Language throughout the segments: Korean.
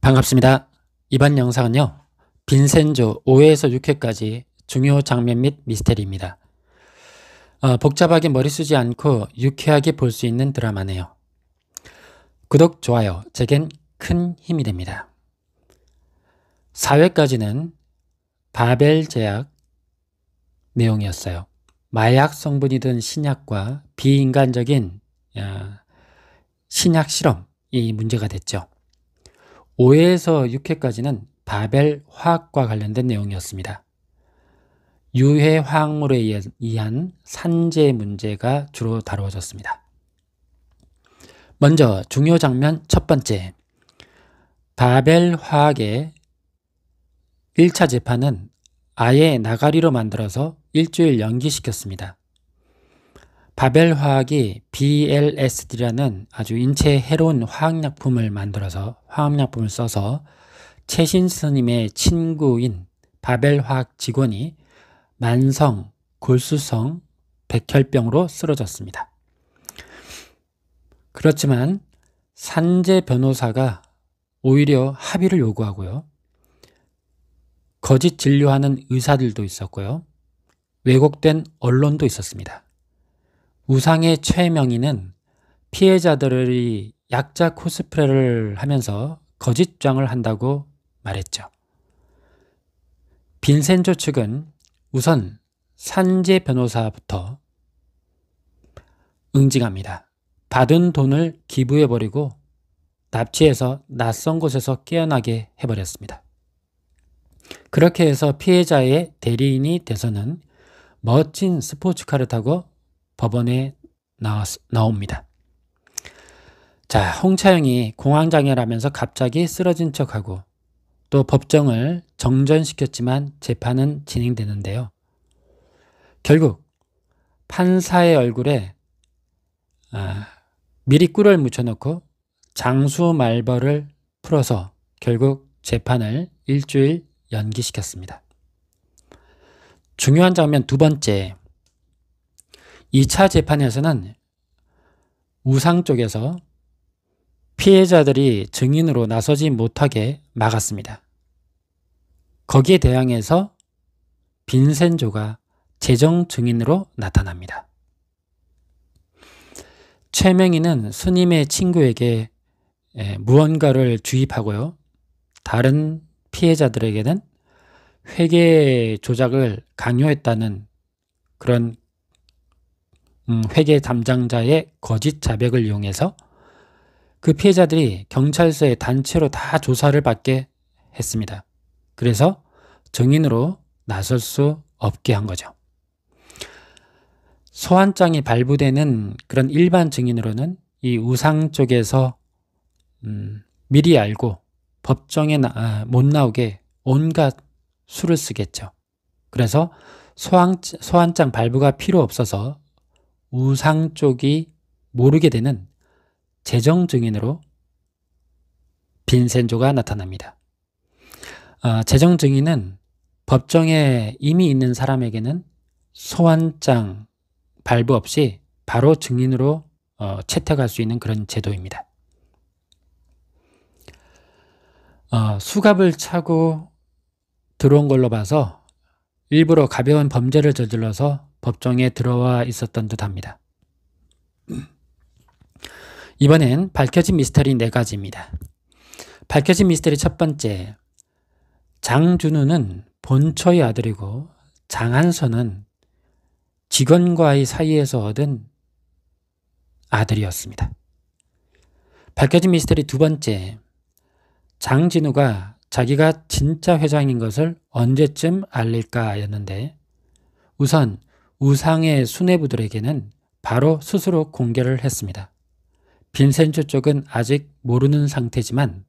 반갑습니다. 이번 영상은요, 빈센조 5회에서 6회까지 중요 장면 및 미스테리입니다. 복잡하게 머리 쓰지 않고 유쾌하게 볼 수 있는 드라마네요. 구독, 좋아요, 제겐 큰 힘이 됩니다. 4회까지는 바벨 제약 내용이었어요. 마약 성분이 든 신약과 비인간적인 신약 실험이 문제가 됐죠. 5회에서 6회까지는 바벨 화학과 관련된 내용이었습니다. 유해 화학물에 의한 산재 문제가 주로 다루어졌습니다. 먼저 중요 장면 첫 번째, 바벨 화학의 1차 재판은 아예 나가리로 만들어서 일주일 연기시켰습니다. 바벨 화학이 BLSD라는 아주 인체에 해로운 화학약품을 써서 최신 스님의 친구인 바벨 화학 직원이 만성 골수성 백혈병으로 쓰러졌습니다. 그렇지만 산재 변호사가 오히려 합의를 요구하고요. 거짓 진료하는 의사들도 있었고요. 왜곡된 언론도 있었습니다. 우상의 최명희는 피해자들이 약자 코스프레를 하면서 거짓 주장을 한다고 말했죠. 빈센조 측은 우선 산재 변호사부터 응징합니다. 받은 돈을 기부해버리고 납치해서 낯선 곳에서 깨어나게 해버렸습니다. 그렇게 해서 피해자의 대리인이 돼서는 멋진 스포츠카를 타고 법원에 나옵니다. 자, 홍차영이 공황장애라면서 갑자기 쓰러진 척하고 또 법정을 정전시켰지만 재판은 진행되는데요. 결국 판사의 얼굴에 미리 꿀을 묻혀놓고 장수 말벌을 풀어서 결국 재판을 일주일 연기시켰습니다. 중요한 장면 두 번째, 2차 재판에서는 우상 쪽에서 피해자들이 증인으로 나서지 못하게 막았습니다. 거기에 대항해서 빈센조가 재정 증인으로 나타납니다. 최명희는 스님의 친구에게 무언가를 주입하고요. 다른 피해자들에게는 회계 조작을 강요했다는 그런 회계 담당자의 거짓 자백을 이용해서 그 피해자들이 경찰서에 단체로 다 조사를 받게 했습니다. 그래서 증인으로 나설 수 없게 한 거죠. 소환장이 발부되는 그런 일반 증인으로는 이 우상 쪽에서 미리 알고 법정에 못 나오게 온갖 수를 쓰겠죠. 그래서 소환장 발부가 필요 없어서 우상 쪽이 모르게 되는 재정 증인으로 빈센조가 나타납니다. 재정 증인은 법정에 이미 있는 사람에게는 소환장 발부 없이 바로 증인으로 채택할 수 있는 그런 제도입니다. 수갑을 차고 들어온 걸로 봐서 일부러 가벼운 범죄를 저질러서 법정에 들어와 있었던 듯합니다. 이번엔 밝혀진 미스터리 4가지입니다. 밝혀진 미스터리 첫 번째, 장준우는 본처의 아들이고 장한선은 직원과의 사이에서 얻은 아들이었습니다. 밝혀진 미스터리 두 번째, 장진우가 자기가 진짜 회장인 것을 언제쯤 알릴까였는데 우선 우상의 수뇌부들에게는 바로 스스로 공개를 했습니다. 빈센조 쪽은 아직 모르는 상태지만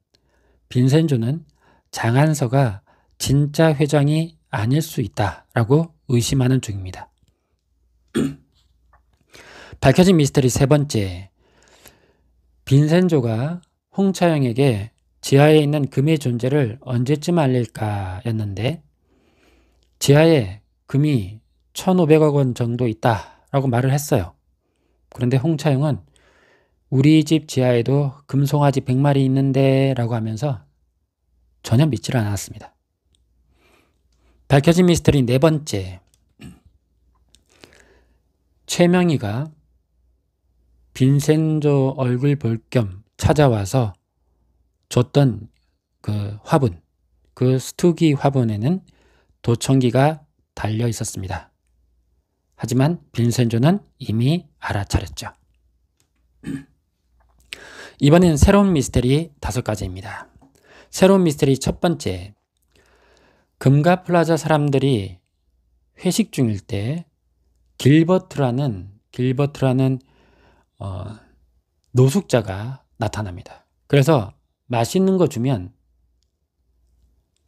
빈센조는 장한서가 진짜 회장이 아닐 수 있다라고 의심하는 중입니다. 밝혀진 미스터리 세 번째, 빈센조가 홍차영에게 지하에 있는 금의 존재를 언제쯤 알릴까였는데 지하에 금이 1,500억 원 정도 있다라고 말을 했어요. 그런데 홍차영은 우리 집 지하에도 금송아지 100마리 있는데 라고 하면서 전혀 믿질 않았습니다. 밝혀진 미스터리 네 번째. 최명희가 빈센조 얼굴 볼 겸 찾아와서 줬던 그 화분, 그 스투기 화분에는 도청기가 달려 있었습니다. 하지만 빈센조는 이미 알아차렸죠. 이번엔 새로운 미스터리 5가지입니다. 새로운 미스터리 첫 번째. 금가 플라자 사람들이 회식 중일 때 길버트라는 노숙자가 나타납니다. 그래서 맛있는 거 주면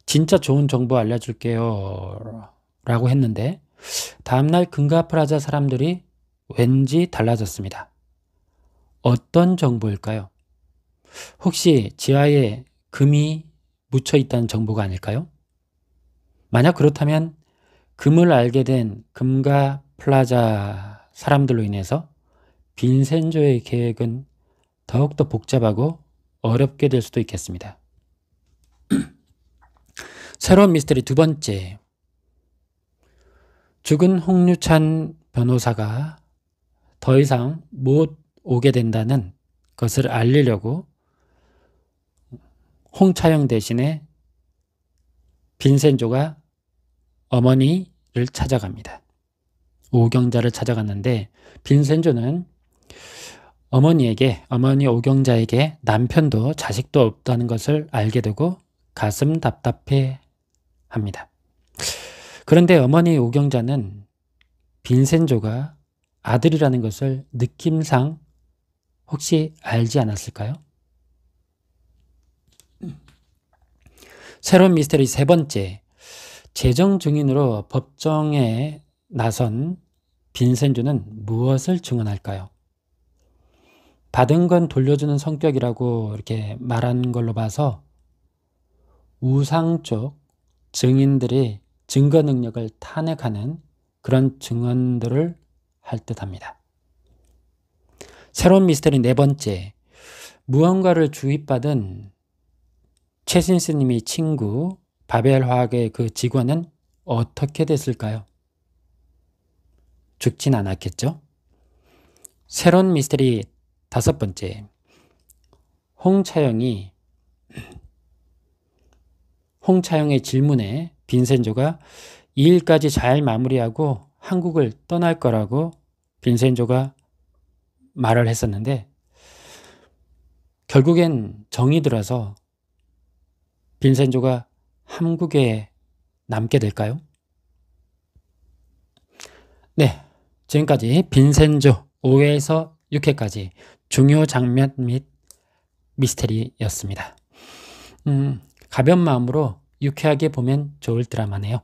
진짜 좋은 정보 알려줄게요 라고 했는데 다음날 금가 플라자 사람들이 왠지 달라졌습니다. 어떤 정보일까요? 혹시 지하에 금이 묻혀 있다는 정보가 아닐까요? 만약 그렇다면 금을 알게 된 금가 플라자 사람들로 인해서 빈센조의 계획은 더욱더 복잡하고 어렵게 될 수도 있겠습니다. 새로운 미스터리 두 번째. 죽은 홍유찬 변호사가 더 이상 못 오게 된다는 것을 알리려고 홍차영 대신에 빈센조가 어머니를 찾아갑니다. 오경자를 찾아갔는데 빈센조는 어머니 오경자에게 남편도 자식도 없다는 것을 알게 되고 가슴 답답해 합니다. 그런데 어머니 오경자는 빈센조가 아들이라는 것을 느낌상 혹시 알지 않았을까요? 새로운 미스터리 세 번째. 재정 증인으로 법정에 나선 빈센조는 무엇을 증언할까요? 받은 건 돌려주는 성격이라고 이렇게 말한 걸로 봐서 우상 쪽 증인들의 증거 능력을 탄핵하는 그런 증언들을 할 듯합니다. 새로운 미스터리 네 번째. 무언가를 주입받은 최신 스님의 친구 바벨화학의 그 직원은 어떻게 됐을까요? 죽진 않았겠죠? 새로운 미스터리 다섯 번째. 홍차영의 질문에 빈센조가 이 일까지 잘 마무리하고 한국을 떠날 거라고 빈센조가 말을 했었는데 결국엔 정이 들어서 빈센조가 한국에 남게 될까요? 네, 지금까지 빈센조 5회에서 6회까지 중요 장면 및 미스테리였습니다. 가벼운 마음으로 유쾌하게 보면 좋을 드라마네요.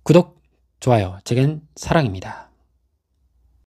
구독, 좋아요, 제겐 사랑입니다.